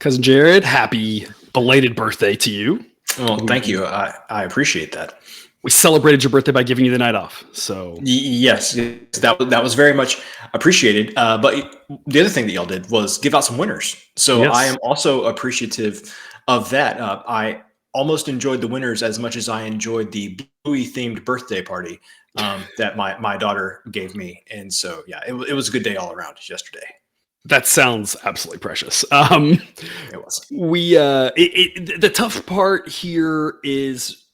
Cousin Jared, happy belated birthday to you. Well, thank you. I appreciate that. We celebrated your birthday by giving you the night off. So yes, that was very much appreciated. But the other thing that y'all did was give out some winners. So yes. I am also appreciative of that. I almost enjoyed the winners as much as I enjoyed the Bluey themed birthday party that my daughter gave me. And so, yeah, it was a good day all around yesterday. That sounds absolutely precious. It was. The tough part here is,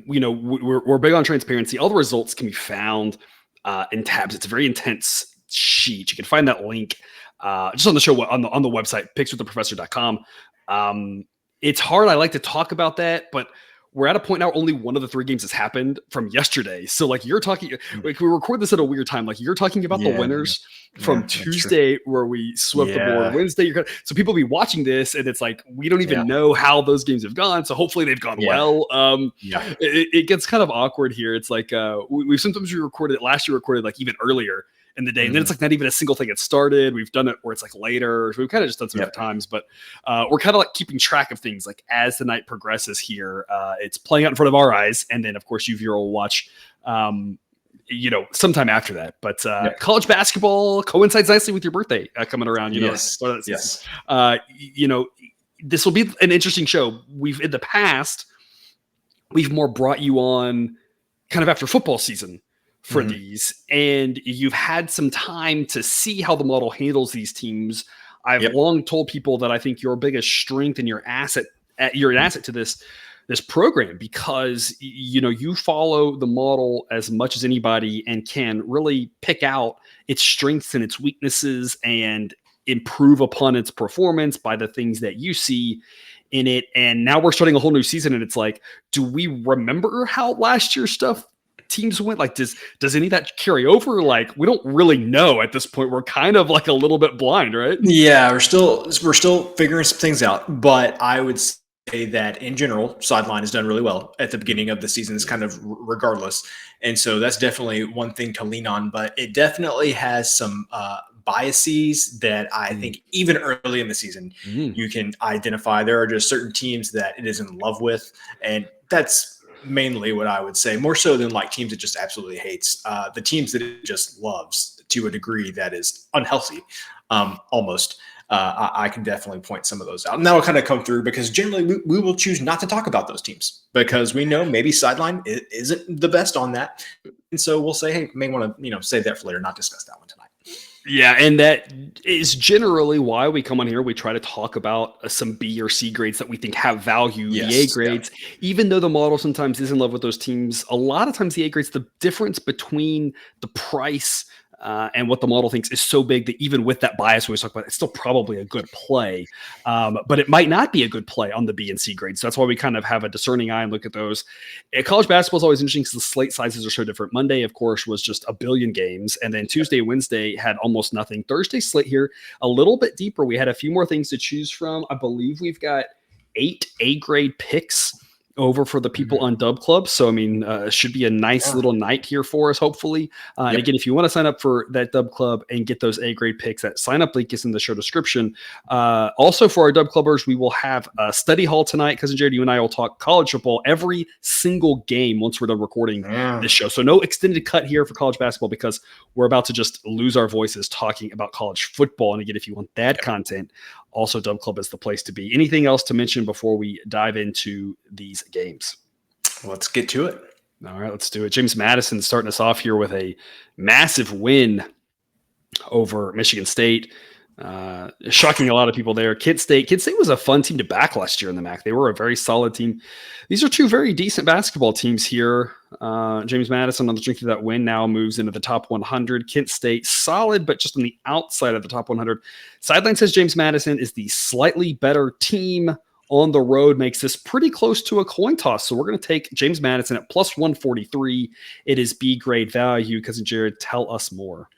we're big on transparency. All the results can be found in tabs. It's a very intense sheet. You can find that link just on the show on the website, pickswiththeprofessor.com. It's hard. I like to talk about that, but we're at a point now where only one of the 3 games has happened from yesterday. So like you're talking, like we record this at a weird time. Like you're talking about the winners from Tuesday where we swept the board. Wednesday, so people be watching this and it's like, we don't even know how those games have gone. So hopefully they've gone well. It gets kind of awkward here. It's like we've sometimes last year recorded like even earlier in the day. And then it's like not even a single thing had started. We've done it where it's like later. So we've kind of just done some different times, but we're kind of like keeping track of things like as the night progresses here. It's playing out in front of our eyes. And then of course you'll watch, sometime after that. But college basketball coincides nicely with your birthday coming around. Yes. This will be an interesting show. In the past, we've more brought you on kind of after football season for these, and you've had some time to see how the model handles these teams. I've long told people that I think your biggest strength and you're an asset to this program because you follow the model as much as anybody and can really pick out its strengths and its weaknesses and improve upon its performance by the things that you see in it. And now we're starting a whole new season, and it's like, do we remember how last year's teams went? Like, does any of that carry over? Like, we don't really know at this point. We're kind of like a little bit blind, right? Yeah, we're still figuring some things out, but I would say that in general, Sideline has done really well at the beginning of the season, is kind of regardless. And so that's definitely one thing to lean on, but it definitely has some biases that I think even early in the season, you can identify. There are just certain teams that it is in love with, and that's mainly what I would say, more so than like teams it just absolutely hates. The teams that it just loves to a degree that is unhealthy, almost. I can definitely point some of those out, and that'll kind of come through because generally we will choose not to talk about those teams because we know maybe Sideline isn't the best on that, and so we'll say, hey, may want to save that for later, not discuss that one tonight. Yeah, and that is generally why we come on here. We try to talk about some B or C grades that we think have value, the A grades, even though the model sometimes is in love with those teams. A lot of times the A grades, the difference between the price and what the model thinks is so big that even with that bias we always talk about, it's still probably a good play. But it might not be a good play on the B and C grades. So that's why we kind of have a discerning eye and look at those. College basketball is always interesting because the slate sizes are so different. Monday, of course, was just a billion games. And then Tuesday, Wednesday had almost nothing. Thursday slate here, a little bit deeper. We had a few more things to choose from. I believe we've got 8 A grade picks over for the people on Dub Club. So, I mean, it should be a nice little night here for us, hopefully. And again, if you want to sign up for that Dub Club and get those A grade picks, that sign up link is in the show description. Also for our Dub Clubbers, we will have a study hall tonight. Cousin Jared, you and I will talk college football every single game once we're done recording this show. So no extended cut here for college basketball because we're about to just lose our voices talking about college football. And again, if you want that content, also Dub Club is the place to be. Anything else to mention before we dive into these games? Let's get to it. All right, let's do it. James Madison starting us off here with a massive win over Michigan State. Shocking a lot of people there. Kent State was a fun team to back last year in the MAC. They were a very solid team. These are 2 very decent basketball teams here. James Madison, on the strength of that win, now moves into the top 100. Kent State, solid, but just on the outside of the top 100. Sideline says James Madison is the slightly better team on the road, makes this pretty close to a coin toss. So we're going to take James Madison at plus 143. It is B grade value. Cousin Jared, tell us more.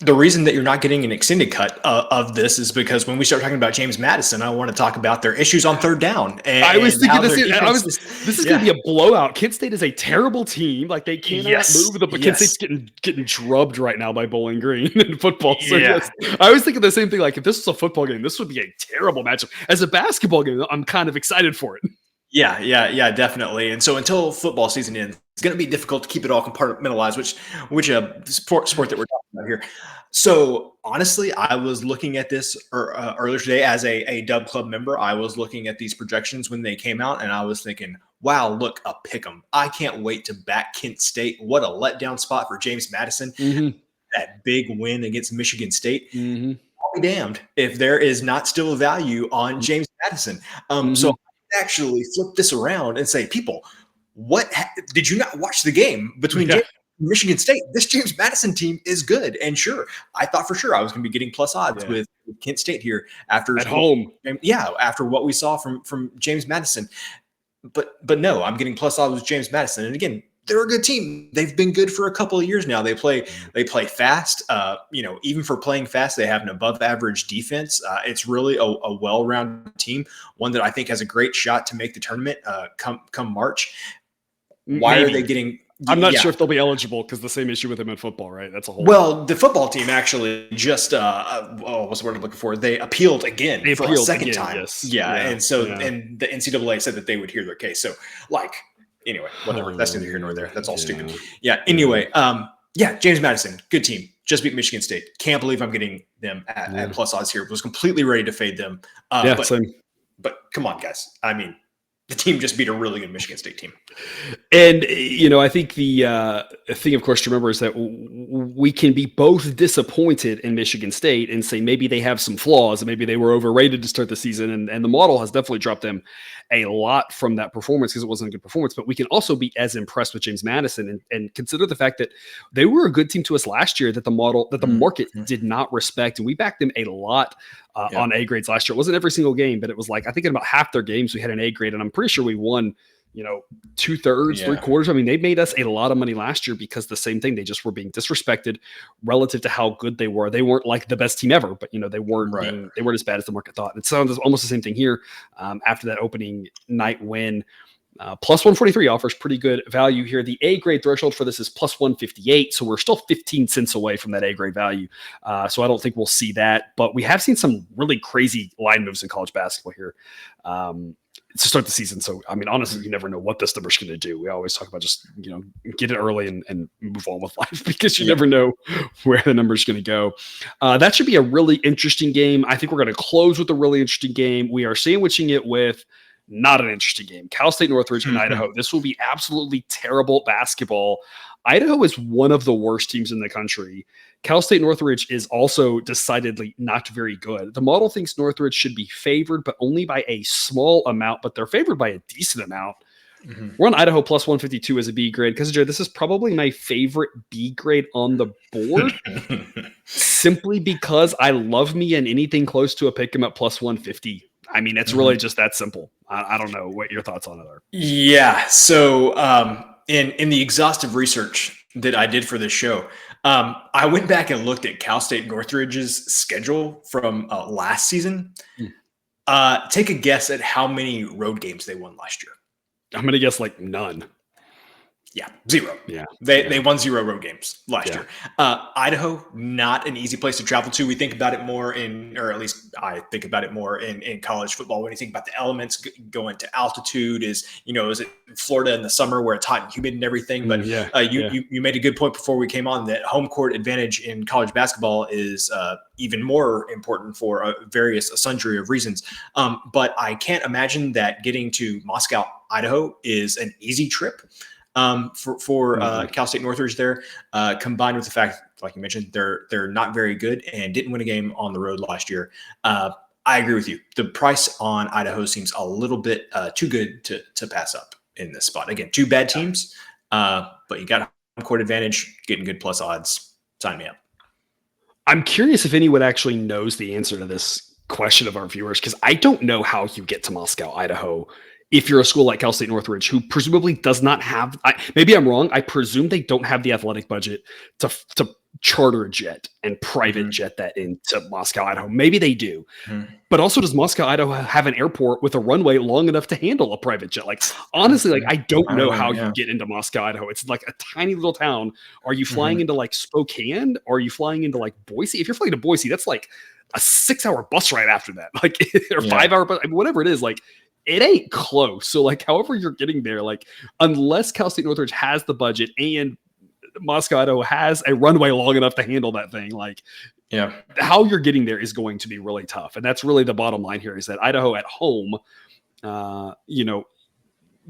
The reason that you're not getting an extended cut of this is because when we start talking about James Madison, I want to talk about their issues on third down. I was thinking this. This is going yeah. to be a blowout. Kent State is a terrible team. Like they cannot move. But Kent State's getting drubbed right now by Bowling Green in football. So yes, I was thinking the same thing. Like if this was a football game, this would be a terrible matchup. As a basketball game, I'm kind of excited for it. Yeah, definitely. And so until football season ends, it's going to be difficult to keep it all compartmentalized, which sport that we're talking about here. So honestly, I was looking at this earlier today as a Dub Club member. I was looking at these projections when they came out, and I was thinking, wow, look, a pick'em. I can't wait to back Kent State. What a letdown spot for James Madison. That big win against Michigan State. I'll be damned if there is not still a value on James Madison. So actually flip this around and say, people, what did you not watch the game between James and Michigan State? This James Madison team is good. And sure, I thought for sure I was going to be getting plus odds with Kent State here after at home. After what we saw from James Madison. But no, I'm getting plus odds with James Madison. And again, they're a good team. They've been good for a couple of years now. They play fast. Even for playing fast, they have an above average defense. It's really a well-rounded team, one that I think has a great shot to make the tournament come March. Why are they getting? I'm not sure if they'll be eligible because the same issue with them in football, right? That's a whole. Well, the football team actually just what's the word I'm looking for? They appealed again for a second time. Yes. And the NCAA said that they would hear their case. So anyway, whatever. That's neither here nor there. That's all stupid. Yeah. Anyway, James Madison, good team. Just beat Michigan State. Can't believe I'm getting them at plus odds here. Was completely ready to fade them. But come on, guys. I mean, the team just beat a really good Michigan State team. And, I think the thing, of course, to remember is that we can be both disappointed in Michigan State and say maybe they have some flaws and maybe they were overrated to start the season. And the model has definitely dropped them a lot from that performance because it wasn't a good performance. But we can also be as impressed with James Madison and consider the fact that they were a good team to us last year that the market did not respect. And we backed them a lot on A grades last year. It wasn't every single game, but it was like, I think in about half their games, we had an A grade. And I'm pretty sure we won 2/3, 3/4. I mean, they made us a lot of money last year because the same thing, they just were being disrespected relative to how good they were. They weren't like the best team ever, but they weren't they weren't as bad as the market thought. It sounds almost the same thing here after that opening night win. Plus 143 offers pretty good value here. The A grade threshold for this is plus 158. So we're still 15 cents away from that A grade value. So I don't think we'll see that, but we have seen some really crazy line moves in college basketball here. To start the season. So, I mean, honestly, you never know what this number's going to do. We always talk about just, get it early and move on with life because you never know where the number's going to go. That should be a really interesting game. I think we're going to close with a really interesting game. We are sandwiching it with not an interesting game. Cal State Northridge and Idaho. This will be absolutely terrible basketball. Idaho is one of the worst teams in the country. Cal State Northridge is also decidedly not very good. The model thinks Northridge should be favored, but only by a small amount, but they're favored by a decent amount. We're on Idaho plus 152 as a B grade. Because this is probably my favorite B grade on the board simply because I love me and anything close to a pick 'em at plus 150. I mean, it's really just that simple. I don't know what your thoughts on it are. Yeah. So in the exhaustive research that I did for this show, I went back and looked at Cal State Northridge's schedule from last season. Take a guess at how many road games they won last year. I'm going to guess none. Yeah, 0. Yeah. They won 0 road games last year. Idaho, not an easy place to travel to. We think about it more or at least I think about it more in college football. When you think about the elements going to altitude is it Florida in the summer where it's hot and humid and everything. But you made a good point before we came on that home court advantage in college basketball is even more important for a sundry of reasons. But I can't imagine that getting to Moscow, Idaho is an easy trip. For Cal State Northridge there, combined with the fact, like you mentioned, they're not very good and didn't win a game on the road last year. I agree with you. The price on Idaho seems a little bit too good to pass up in this spot. Again, 2 bad teams, but you got home court advantage, getting good plus odds. Sign me up. I'm curious if anyone actually knows the answer to this question of our viewers, because I don't know how you get to Moscow, Idaho. If you're a school like Cal State Northridge, who presumably does not have, maybe I'm wrong, I presume they don't have the athletic budget to charter a jet and private jet that into Moscow, Idaho. Maybe they do. But also, does Moscow, Idaho have an airport with a runway long enough to handle a private jet? Like, honestly, like, I don't know how you get into Moscow, Idaho. It's like a tiny little town. Are you flying into like Spokane? Or are you flying into like Boise? If you're flying to Boise, that's like a 6-hour bus ride after that, like, or 5-hour bus, whatever it is. Like, it ain't close. So, like, however you're getting there, like, unless Cal State Northridge has the budget and Moscow, Idaho has a runway long enough to handle that thing, like, how you're getting there is going to be really tough. And that's really the bottom line here, is that Idaho at home,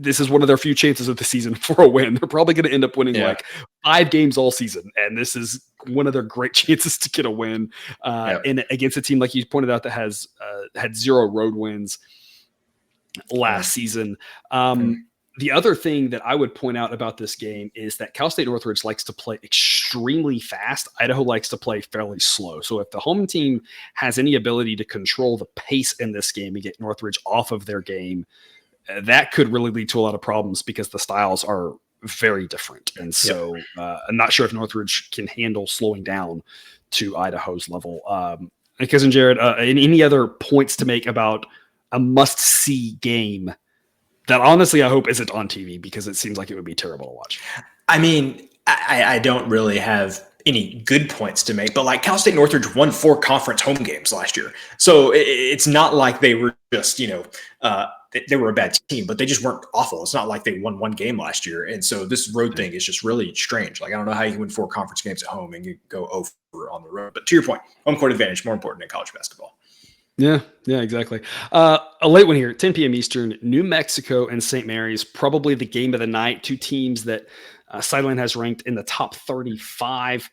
this is one of their few chances of the season for a win. They're probably going to end up winning like 5 games all season. And this is one of their great chances to get a win and against a team, like you pointed out, that has had 0 road wins last season. The other thing that I would point out about this game is that Cal State Northridge likes to play extremely fast. Idaho likes to play fairly slow. So if the home team has any ability to control the pace in this game and get Northridge off of their game, that could really lead to a lot of problems because the styles are very different. And so I'm not sure if Northridge can handle slowing down to Idaho's level. Cousin Jared, any other points to make about a must-see game that honestly I hope isn't on TV, because it seems like it would be terrible to watch? I mean, I don't really have any good points to make, but like Cal State Northridge won 4 conference home games last year. So it's not like they were just, they were a bad team, but they just weren't awful. It's not like they won 1 game last year. And so this road thing is just really strange. Like, I don't know how you can win 4 conference games at home and you go over on the road. But to your point, home court advantage, more important in college basketball. Yeah, exactly. A late one here, 10 p.m. Eastern, New Mexico and St. Mary's, probably the game of the night. 2 teams that Sideline has ranked in the top 35.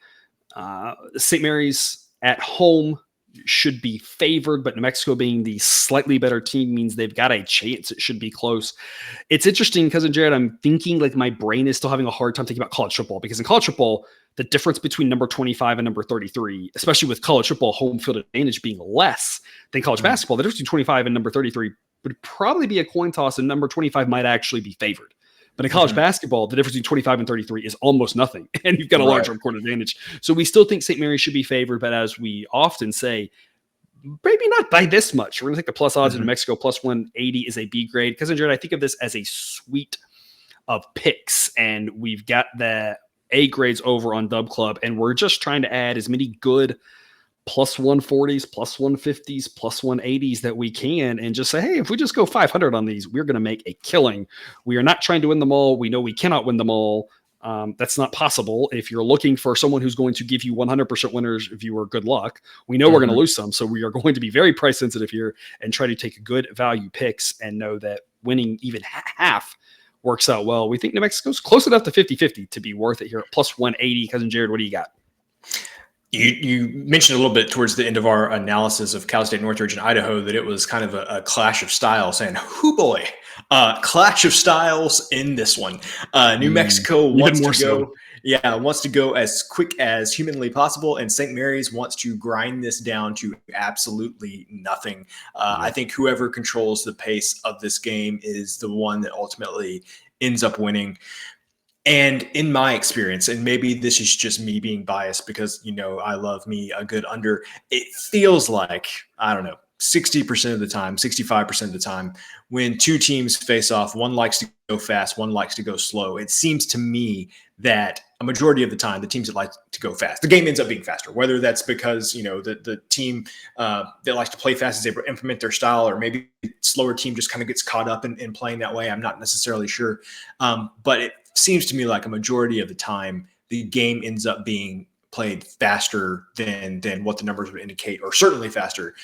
St. Mary's at home should be favored, but New Mexico being the slightly better team means they've got a chance. It should be close. It's interesting, Cousin Jared, I'm thinking, like, my brain is still having a hard time thinking about college football, because in college football, the difference between number 25 and number 33, especially with college football home field advantage being less than college basketball, the difference between 25 and number 33 would probably be a coin toss, and number 25 might actually be favored. But in college basketball, the difference between 25 and 33 is almost nothing, and you've got a larger home court advantage. So we still think St. Mary's should be favored, but as we often say, maybe not by this much. We're going to take the plus odds in New Mexico. Plus 180 is a B grade. Cousin Jared, I think of this as a suite of picks, and we've got the A grades over on Dub Club, and we're just trying to add as many good plus 140s, plus 150s, plus 180s that we can, and just say, hey, if we just go 500 on these, we're going to make a killing. We are not trying to win them all. We know we cannot win them all. That's not possible. If you're looking for someone who's going to give you 100% winners, viewer, good luck. We know we're going to lose some, so we are going to be very price sensitive here and try to take good value picks and know that winning even half works out well. We think New Mexico's close enough to 50-50 to be worth it here at plus 180. Cousin Jared, what do you got? You mentioned a little bit towards the end of our analysis of Cal State Northridge and Idaho that it was kind of a clash of styles, saying, "Hoo boy, clash of styles in this one." New Mexico wants to go as quick as humanly possible, and St. Mary's wants to grind this down to absolutely nothing. I think whoever controls the pace of this game is the one that ultimately ends up winning. And in my experience, and maybe this is just me being biased because, I love me a good under, it feels like, I don't know, 60% of the time, 65% of the time, when 2 teams face off, one likes to go fast, one likes to go slow. It seems to me that a majority of the time, the teams that like to go fast, the game ends up being faster, whether that's because, the team that likes to play fast is able to implement their style, or maybe the slower team just kind of gets caught up in playing that way. I'm not necessarily sure. But it seems to me like a majority of the time, the game ends up being played faster than what the numbers would indicate, or certainly faster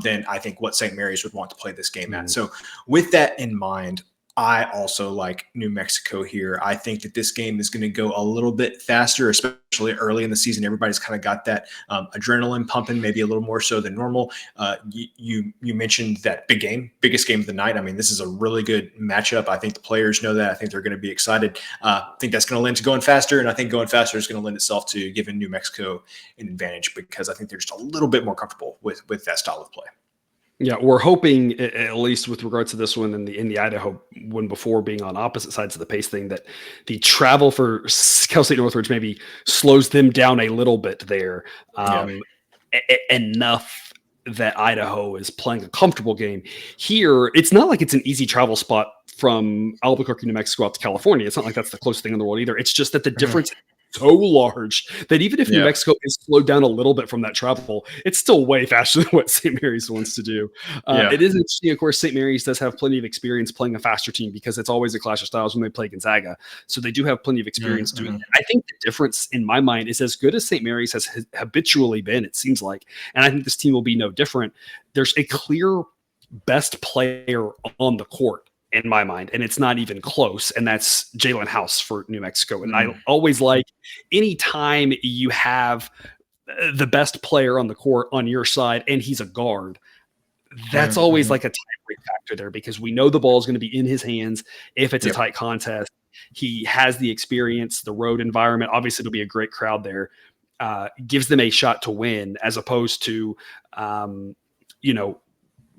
than I think what St. Mary's would want to play this game at. So with that in mind, I also like New Mexico here. I think that this game is going to go a little bit faster, especially early in the season. Everybody's kind of got that adrenaline pumping, maybe a little more so than normal. You mentioned that biggest game of the night. I mean, this is a really good matchup. I think the players know that. I think they're going to be excited. I think that's going to lend to going faster, and I think going faster is going to lend itself to giving New Mexico an advantage, because I think they're just a little bit more comfortable with that style of play. Yeah, we're hoping, at least with regards to this one and the Idaho one before, being on opposite sides of the pace thing, that the travel for Cal State Northridge maybe slows them down a little bit there, Yeah. enough that Idaho is playing a comfortable game. Here, it's not like it's an easy travel spot from Albuquerque, New Mexico, out to California. It's not like that's the closest thing in the world either. It's just that the Mhm. difference is so large that even if New Yeah. Mexico is slowed down a little bit from that travel, it's still way faster than what St. Mary's wants to do. Yeah. It is interesting, of course. St. Mary's does have plenty of experience playing a faster team because it's always a clash of styles when they play Gonzaga. So they do have plenty of experience doing Mhm. that. I think the difference in my mind is, as good as St. Mary's has habitually been, it seems like, and I think this team will be no different. There's a clear best player on the court in my mind, and it's not even close, and that's Jalen House for New Mexico. And I Mhm. always like, anytime you have the best player on the court on your side and he's a guard, that's always Mhm. like a tiebreak factor there, because we know the ball is going to be in his hands if it's a Yep. tight contest. He has the experience, the road environment. Obviously, it'll be a great crowd there. Gives them a shot to win, as opposed to, um, you know,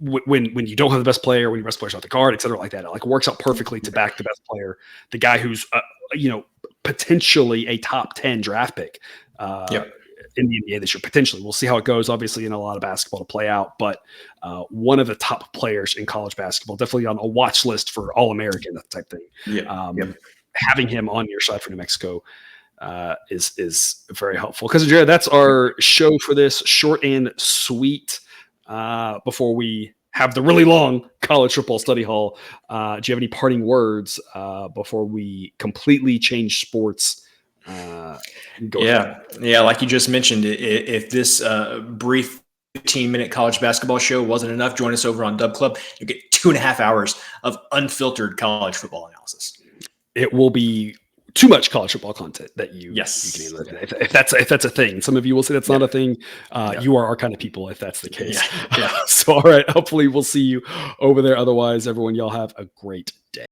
when you don't have the best player, when your best player's not the guard, et cetera, like that. It like works out perfectly to back the best player, the guy who's potentially a top 10 draft pick. Uh, Yep. in the NBA this year, potentially. We'll see how it goes. Obviously, in a lot of basketball to play out, but one of the top players in college basketball, definitely on a watch list for All-American, that type thing. Yep. Yep. Having him on your side for New Mexico is very helpful. Because, Jared, that's our show for this, short and sweet. Before we have the really long college football study hall, do you have any parting words before we completely change sports? Go ahead. Yeah. Like you just mentioned, if this brief 15-minute college basketball show wasn't enough, join us over on Dub Club. You get 2.5 hours of unfiltered college football analysis. It will be too much college football content that you Yes. can handle. If that's a thing. Some of you will say that's not a thing. You are our kind of people if that's the case. Yeah. So, all right. Hopefully we'll see you over there. Otherwise, everyone, y'all have a great day.